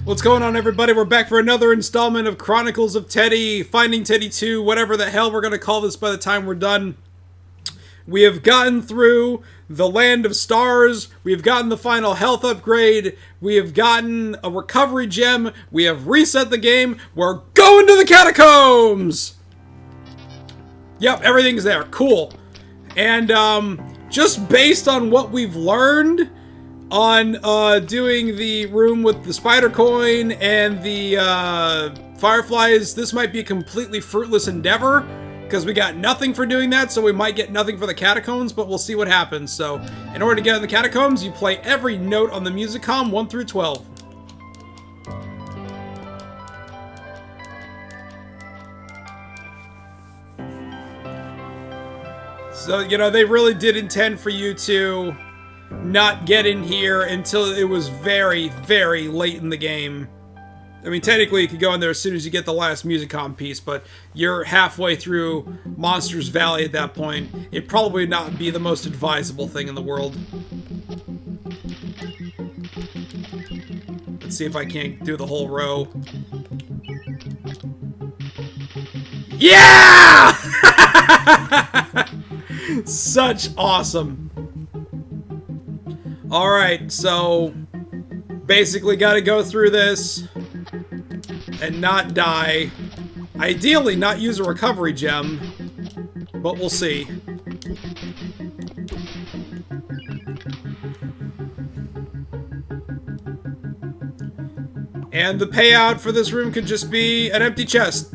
What's going on, everybody? We're back for another installment of Chronicles of Teddy, Finding Teddy 2, whatever the hell we're going to call this by the time we're done. We have gotten through the Land of Stars, we have gotten the final health upgrade, we have gotten a recovery gem, we have reset the game, we're going to the Catacombs! Yep, everything's there. Cool. And, just based on what we've learned on doing the room with the spider coin and the fireflies, this might be a completely fruitless endeavor because we got nothing for doing that, so we might get nothing for the catacombs, but we'll see what happens. So in order to get in the catacombs, you play every note on the musicom 1 through 12. So, you know, they really did intend for you to not get in here until it was very, very late in the game. I mean, technically you could go in there as soon as you get the last musicom piece, but you're halfway through Monsters Valley at that point. It'd probably not be the most advisable thing in the world. Let's see if I can't do the whole row. Yeah! Such awesome. Alright, so basically gotta go through this and not die. Ideally not use a recovery gem, but we'll see. And the payout for this room could just be an empty chest.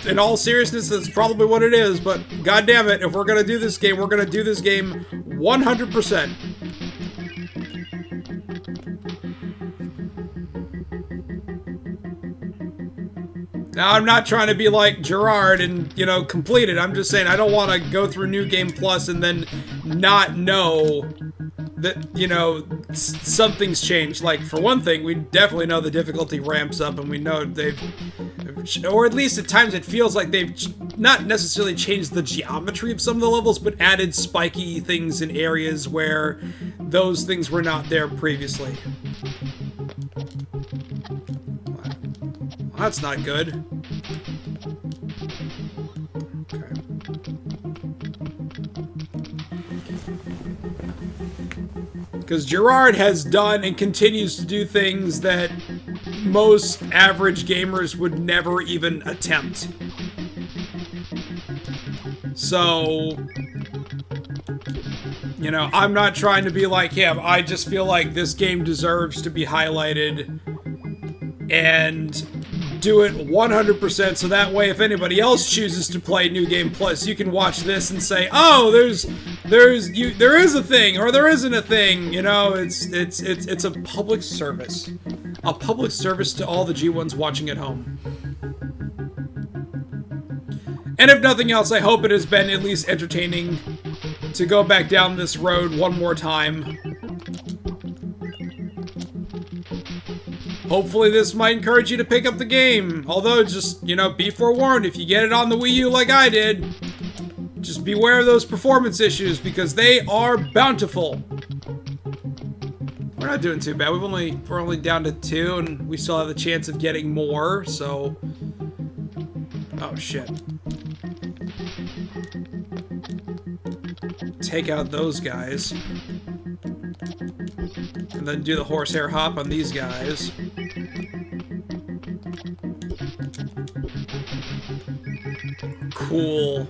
In all seriousness, that's probably what it is, but god damn it, if we're gonna do this game, we're gonna do this game 100%. Now, I'm not trying to be like Gerard and, you know, complete it. I'm just saying I don't want to go through New Game Plus and then not know that, you know, something's changed. Like, for one thing, we definitely know the difficulty ramps up, and we know they've, or at least at times it feels like they've not necessarily changed the geometry of some of the levels, but added spiky things in areas where those things were not there previously. Well, that's not good. Okay. Because Gerard has done and continues to do things that most average gamers would never even attempt. So, you know, I'm not trying to be like him. I just feel like this game deserves to be highlighted and do it 100%, so that way if anybody else chooses to play New Game Plus, you can watch this and say, oh, there is a thing, or there isn't a thing. You know, it's a public service. A public service to all the G1s watching at home. And if nothing else, I hope it has been at least entertaining to go back down this road one more time. Hopefully this might encourage you to pick up the game. Although, just, you know, be forewarned, if you get it on the Wii U like I did, just beware of those performance issues, because they are bountiful. We're not doing too bad. We're only down to 2, and we still have the chance of getting more, so... Oh, shit. Take out those guys. And then do the horsehair hop on these guys. Cool.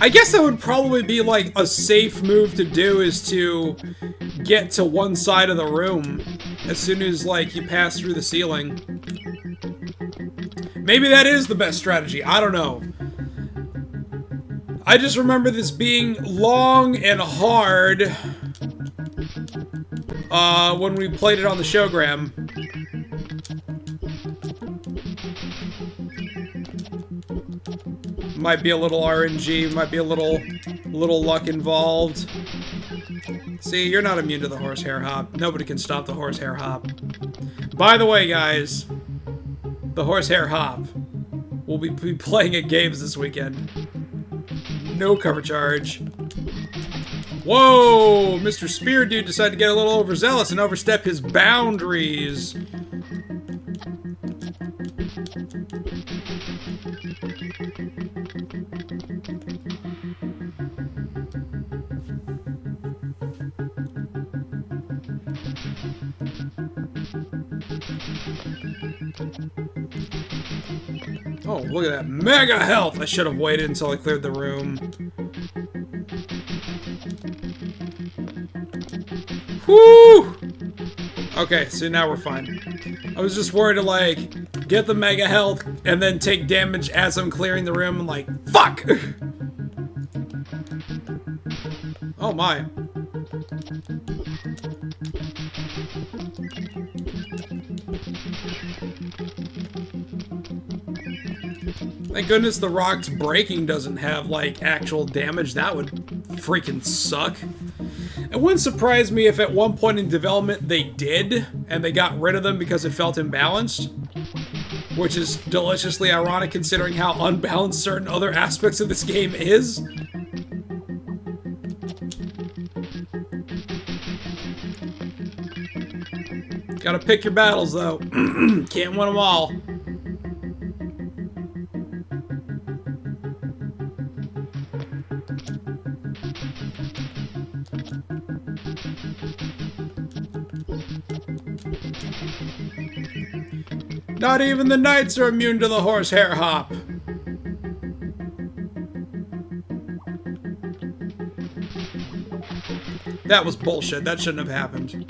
I guess that would probably be like a safe move to do, is to get to one side of the room as soon as like you pass through the ceiling. Maybe that is the best strategy. I don't know. I just remember this being long and hard when we played it on the showgram. Might be a little RNG, might be a little luck involved. See, you're not immune to the horsehair hop. Nobody can stop the horsehair hop. By the way, guys, the horsehair hop will be playing at games this weekend. No cover charge. Whoa! Mr. Spear Dude decided to get a little overzealous and overstep his boundaries. Oh, look at that. Mega health! I should have waited until I cleared the room. Whoo! Okay, so now we're fine. I was just worried to, like, get the mega health and then take damage as I'm clearing the room. I'm like, fuck! Oh my. Thank goodness the rock's breaking doesn't have, like, actual damage. That would freaking suck. It wouldn't surprise me if at one point in development they did, and they got rid of them because it felt imbalanced. Which is deliciously ironic considering how unbalanced certain other aspects of this game is. Gotta pick your battles, though. Can't win them all. Not even the knights are immune to the horsehair hop. That was bullshit. That shouldn't have happened.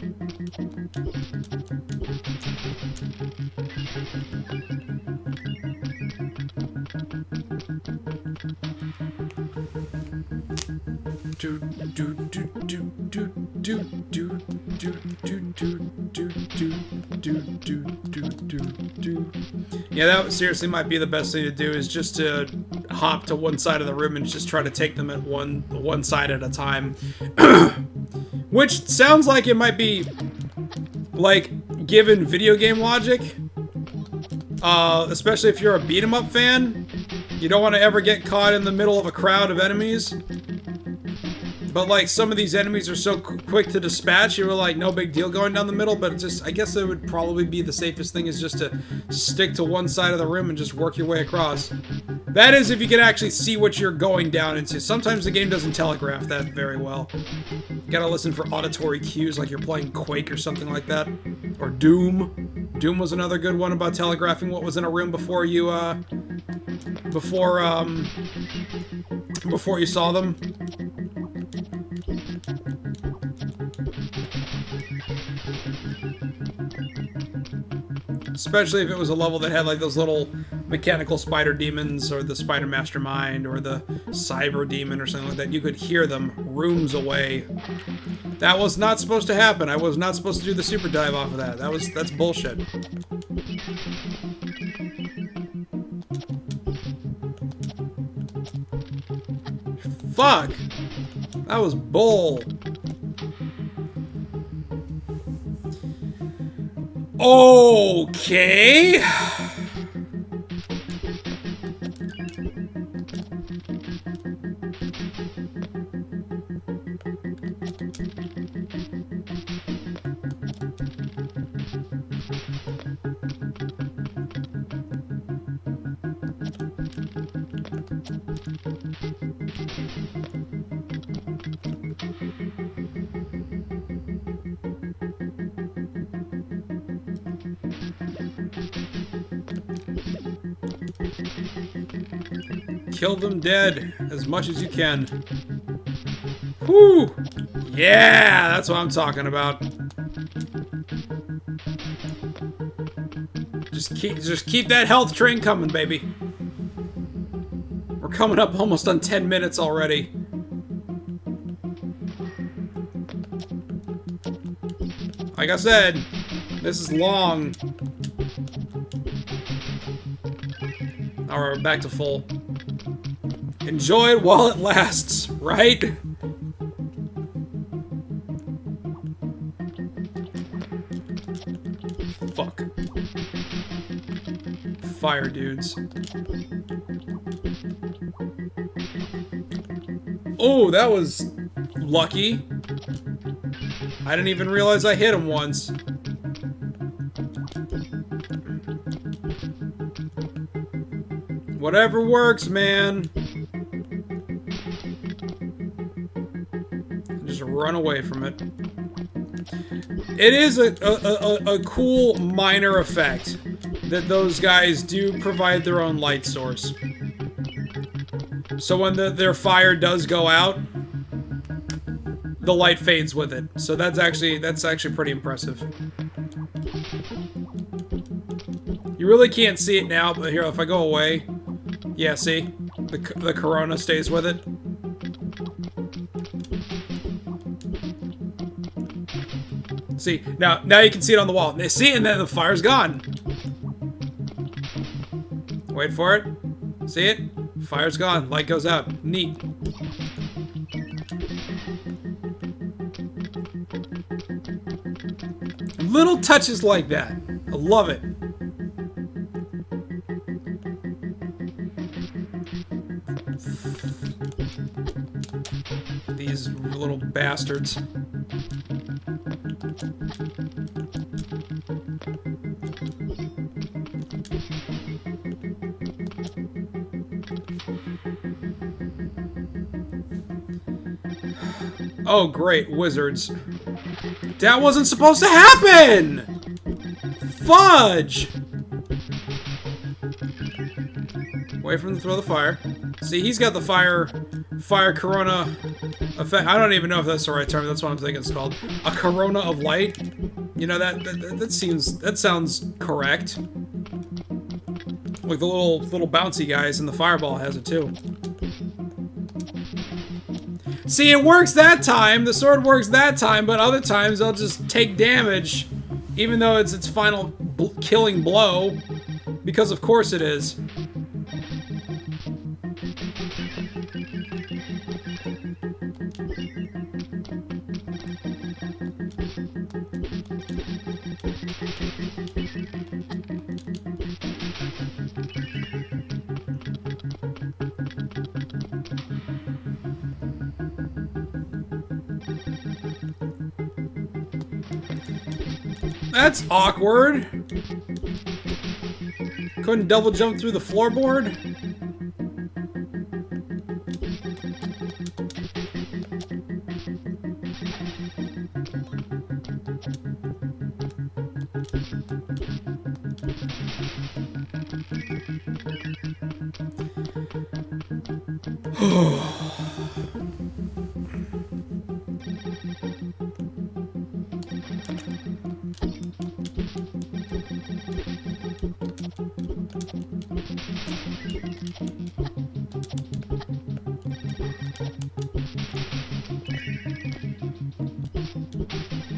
Yeah, that seriously might be the best thing to do, is just to hop to one side of the room and just try to take them at one side at a time. Which sounds like it might be, like, given video game logic. Especially if you're a beat-em-up fan. You don't want to ever get caught in the middle of a crowd of enemies. But, like, some of these enemies are so quick to dispatch, you were like, no big deal going down the middle, but just, I guess it would probably be the safest thing is just to stick to one side of the room and just work your way across. That is if you can actually see what you're going down into. Sometimes the game doesn't telegraph that very well. You gotta listen for auditory cues, like you're playing Quake or something like that. Or Doom. Doom was another good one about telegraphing what was in a room before you, before you saw them. Especially if it was a level that had like those little mechanical spider demons, or the spider mastermind, or the cyber demon, or something like that. You could hear them rooms away. That was not supposed to happen. I was not supposed to do the super dive off of that. That's bullshit. Fuck! That was bull. Okay. Kill them dead as much as you can. Whoo! Yeah, that's what I'm talking about. Just keep that health train coming, baby. We're coming up almost on 10 minutes already. Like I said, this is long. Now we're back to full. Enjoy it while it lasts, right? Fuck. Fire dudes. Oh, that was lucky. I didn't even realize I hit him once. Whatever works, man. Just run away from it. It is a cool minor effect that those guys do provide their own light source. So when their fire does go out, the light fades with it. So that's actually pretty impressive. You really can't see it now, but here, if I go away, yeah, see? The corona stays with it. See, now you can see it on the wall. See, and then the fire's gone. Wait for it. See it? Fire's gone. Light goes out. Neat. Little touches like that. I love it. These little bastards. Oh, great. Wizards. That wasn't supposed to happen! Fudge! Wait for him to throw the fire. See, he's got the fire corona effect. I don't even know if that's the right term. That's what I'm thinking it's called. A corona of light. You know, that sounds correct. Like the little bouncy guys, and the fireball has it too. See, it works that time. The sword works that time, but other times I'll just take damage, even though it's its final killing blow, because of course it is. That's awkward. Couldn't double jump through the floorboard?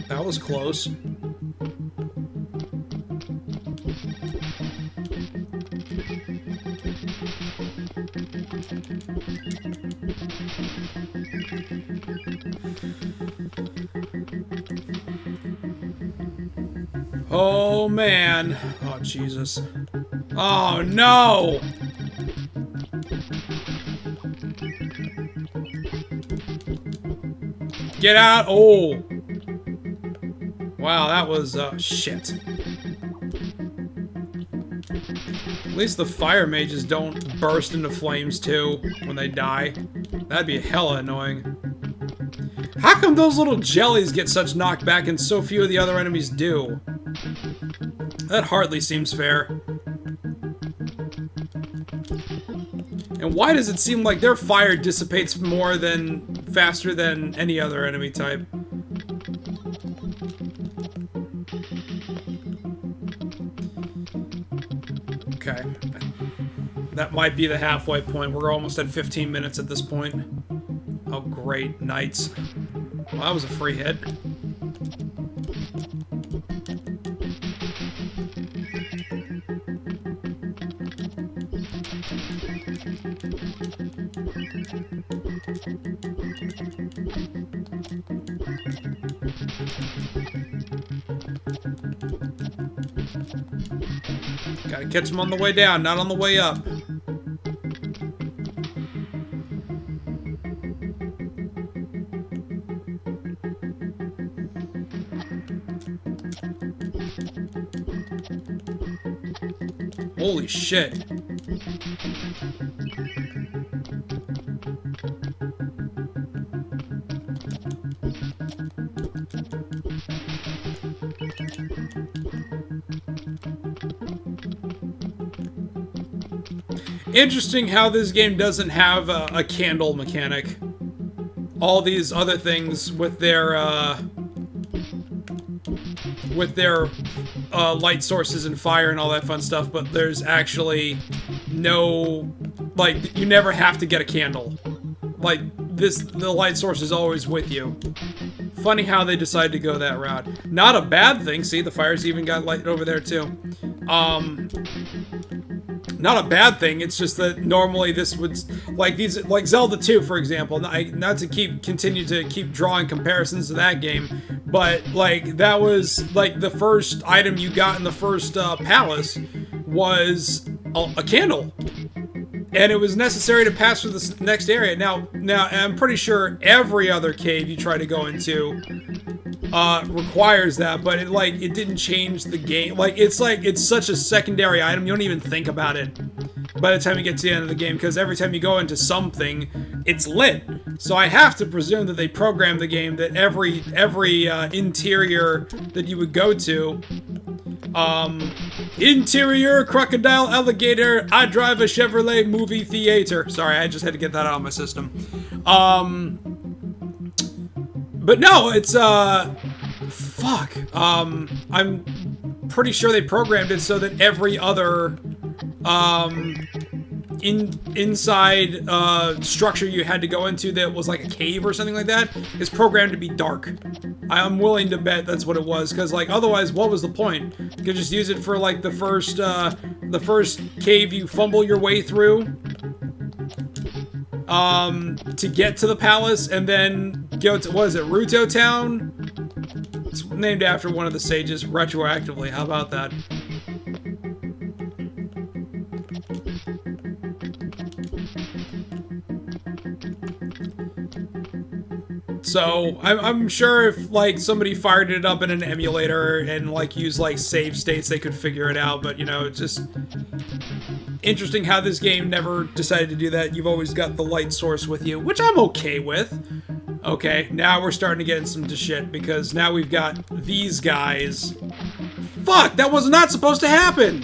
That was close. Oh, man. Oh, Jesus. Oh, no! Get out! Oh! Wow, that was, shit. At least the fire mages don't burst into flames, too, when they die. That'd be hella annoying. How come those little jellies get such knockback and so few of the other enemies do? That hardly seems fair. And why does it seem like their fire dissipates faster than any other enemy type? Okay. That might be the halfway point. We're almost at 15 minutes at this point. Oh, great. Knights. Well, that was a free hit. Gotta catch him on the way down, not on the way up. Holy shit. Interesting how this game doesn't have a candle mechanic. All these other things with their light sources and fire and all that fun stuff, but there's actually no, like, you never have to get a candle. Like, the light source is always with you. Funny how they decided to go that route. Not a bad thing. See, the fire's even got light over there too. Not a bad thing. It's just that normally this would, like Zelda 2, for example. Not to continue to keep drawing comparisons to that game, but like that was like the first item you got in the first palace was a candle. And it was necessary to pass through this next area. Now, I'm pretty sure every other cave you try to go into requires that, but it didn't change the game. It's such a secondary item, you don't even think about it by the time you get to the end of the game, because every time you go into something, it's lit. So I have to presume that they programmed the game that every interior that you would go to, interior crocodile alligator, I drive a Chevrolet movie theater. Sorry, I just had to get that out of my system. But no, it's fuck. I'm pretty sure they programmed it so that every other inside structure you had to go into that was like a cave or something like that is programmed to be dark. I'm willing to bet that's what it was, because like otherwise, what was the point? You could just use it for like the first cave you fumble your way through to get to the palace, and then go to, what is it, Ruto Town? It's named after one of the sages retroactively. How about that? So, I'm sure if, like, somebody fired it up in an emulator and, like, used, like, save states, they could figure it out, but, you know, it's just interesting how this game never decided to do that. You've always got the light source with you, which I'm okay with. Okay, now we're starting to get into some shit, because now we've got these guys. Fuck, that was not supposed to happen!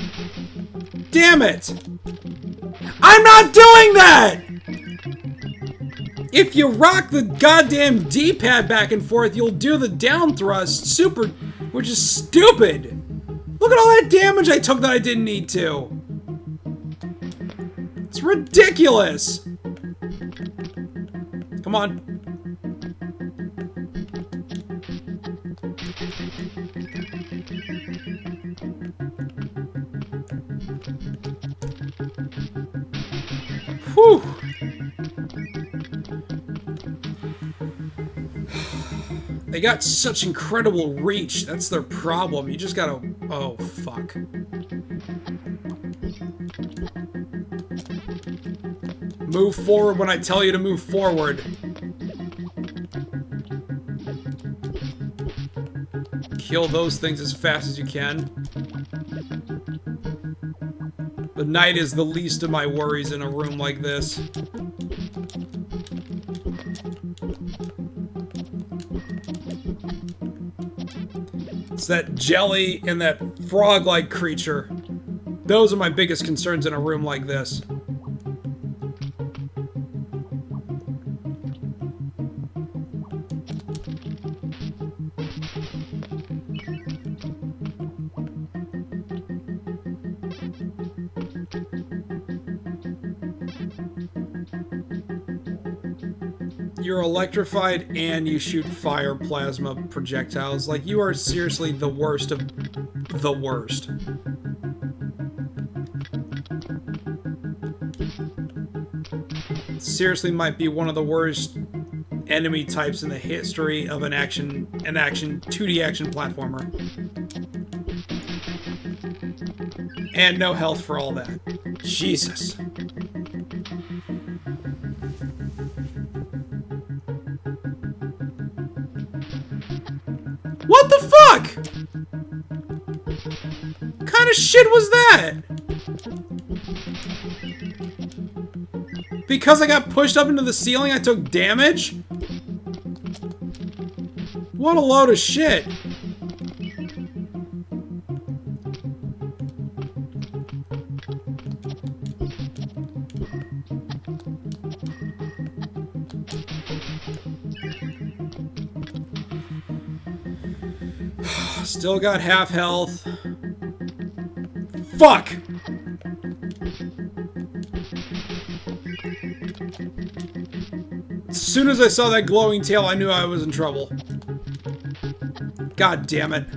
Damn it! I'm not doing that! If you rock the goddamn D-pad back and forth, you'll do the down thrust super, which is stupid. Look at all that damage I took that I didn't need to. It's ridiculous. Come on. Whew. They got such incredible reach. That's their problem. You just gotta... Oh, fuck. Move forward when I tell you to move forward. Kill those things as fast as you can. The night is the least of my worries in a room like this. It's that jelly and that frog-like creature. Those are my biggest concerns in a room like this. You're electrified and you shoot fire plasma projectiles. Like, you are seriously the worst of the worst. Seriously might be one of the worst enemy types in the history of an 2D action platformer. And no health for all that. Jesus. What the fuck? What kind of shit was that? Because I got pushed up into the ceiling, I took damage? What a load of shit. Still got half health. Fuck! As soon as I saw that glowing tail, I knew I was in trouble. God damn it.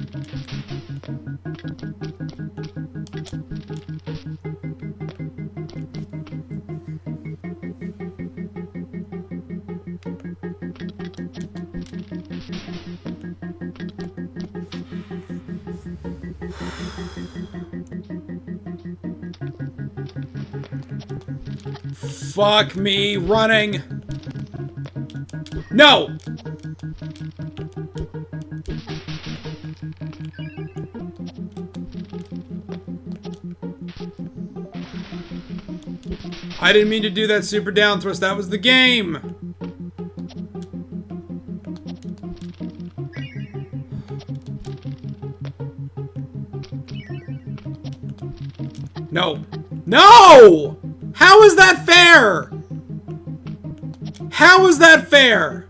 Fuck me, running. No! I didn't mean to do that super down thrust. That was the game. No. No! How is that fair? How is that fair?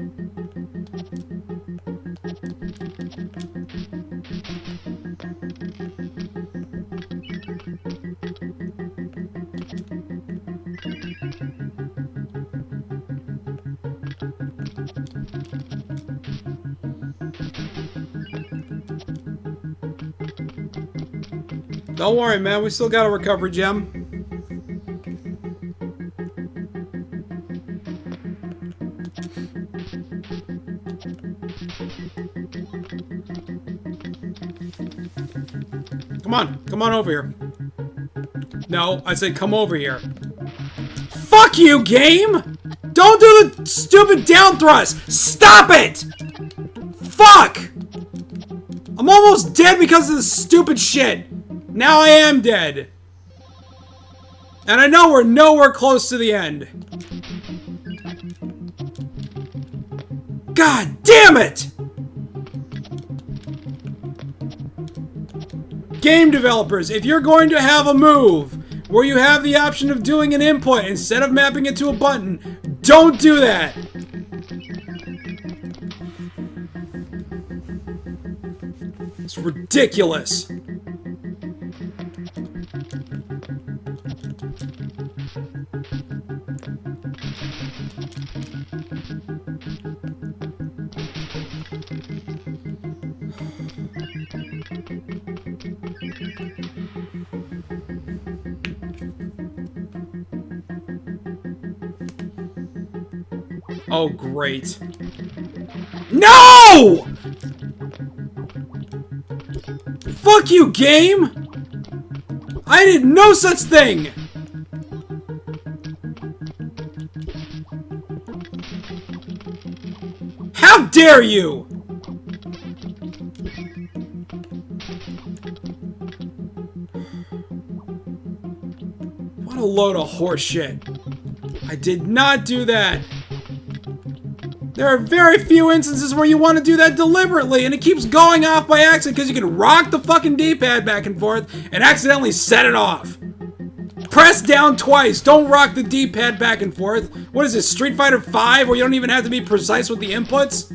Don't worry, man. We still got a recovery gem. Come on. Come on over here. No, I said come over here. Fuck you, game! Don't do the stupid down thrust! Stop it! Fuck! I'm almost dead because of this stupid shit. Now I am dead. And I know we're nowhere close to the end. God damn it! Game developers, if you're going to have a move where you have the option of doing an input instead of mapping it to a button, don't do that! It's ridiculous. Oh, great. No! Fuck you, game! I did no such thing! How dare you! What a load of horse shit. I did not do that. There are very few instances where you want to do that deliberately, and it keeps going off by accident because you can rock the fucking D-pad back and forth and accidentally set it off. Press down twice. Don't rock the D-pad back and forth. What is this, Street Fighter 5, where you don't even have to be precise with the inputs?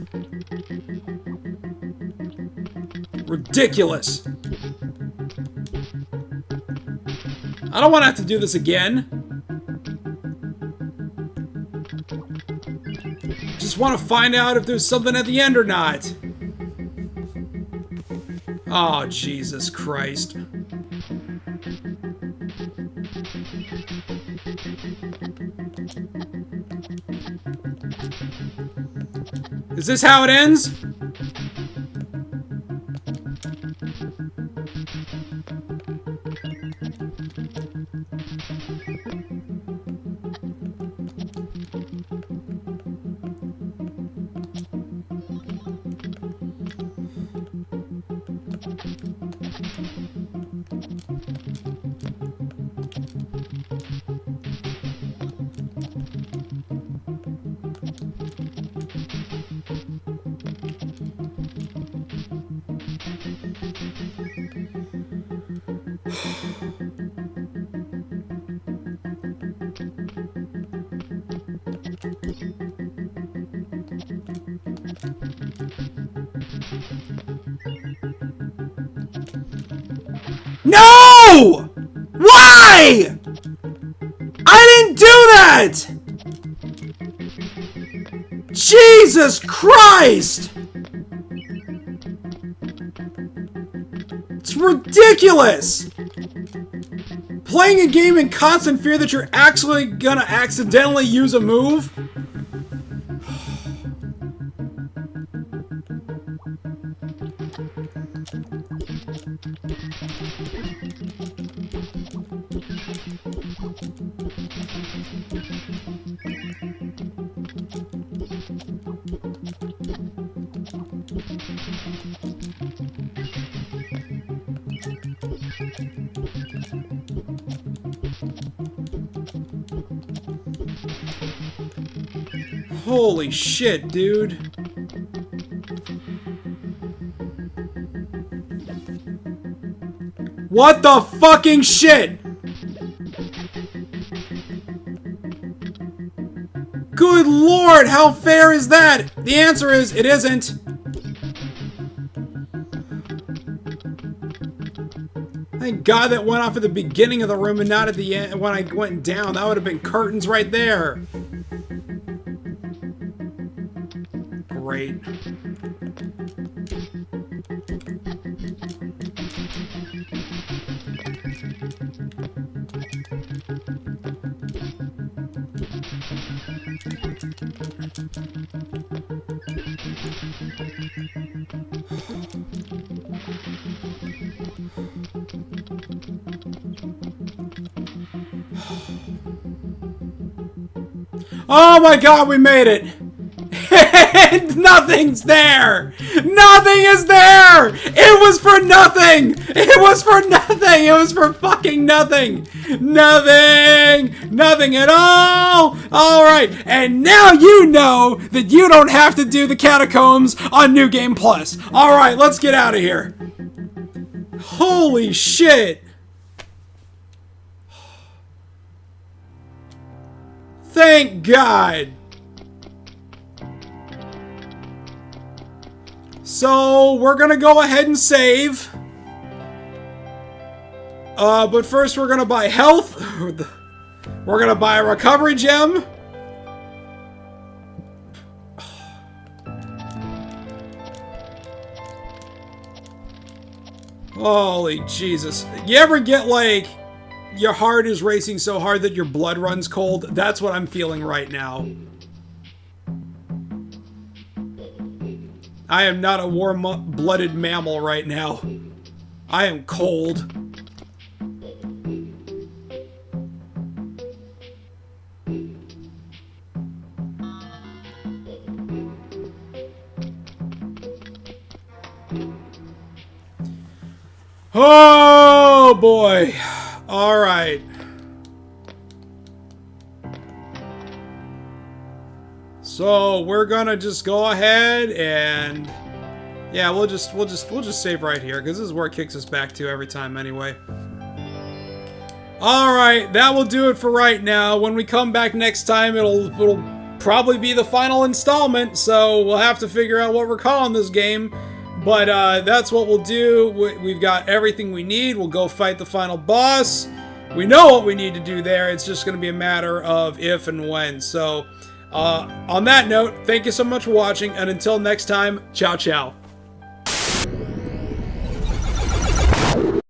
Ridiculous. I don't want to have to do this again. Just want to find out if there's something at the end or not. Oh, Jesus Christ. Is this how it ends? Jesus Christ! It's ridiculous! Playing a game in constant fear that you're actually gonna accidentally use a move? Holy shit, dude. What the fucking shit? Good lord, how fair is that? The answer is, it isn't. Thank God that went off at the beginning of the room and not at the end when I went down. That would have been curtains right there. Great. Oh my God, we made it! And nothing's there! Nothing is there! It was for nothing! It was for nothing! It was for fucking nothing! Nothing! Nothing at all! Alright, and now you know that you don't have to do the Catacombs on New Game Plus. Alright, let's get out of here. Holy shit! Thank God! So, we're gonna go ahead and save. But first we're gonna buy health. We're gonna buy a recovery gem. Holy Jesus. You ever get like, your heart is racing so hard that your blood runs cold? That's what I'm feeling right now. I am not a warm-blooded mammal right now. I am cold. Oh boy. All right. So we're gonna just go ahead and yeah, we'll just save right here because this is where it kicks us back to every time anyway. All right, that will do it for right now. When we come back next time, it'll probably be the final installment, so we'll have to figure out what we're calling this game. But that's what we'll do. We've got everything we need. We'll go fight the final boss. We know what we need to do there. It's just going to be a matter of if and when. So on that note, thank you so much for watching, and until next time, ciao ciao.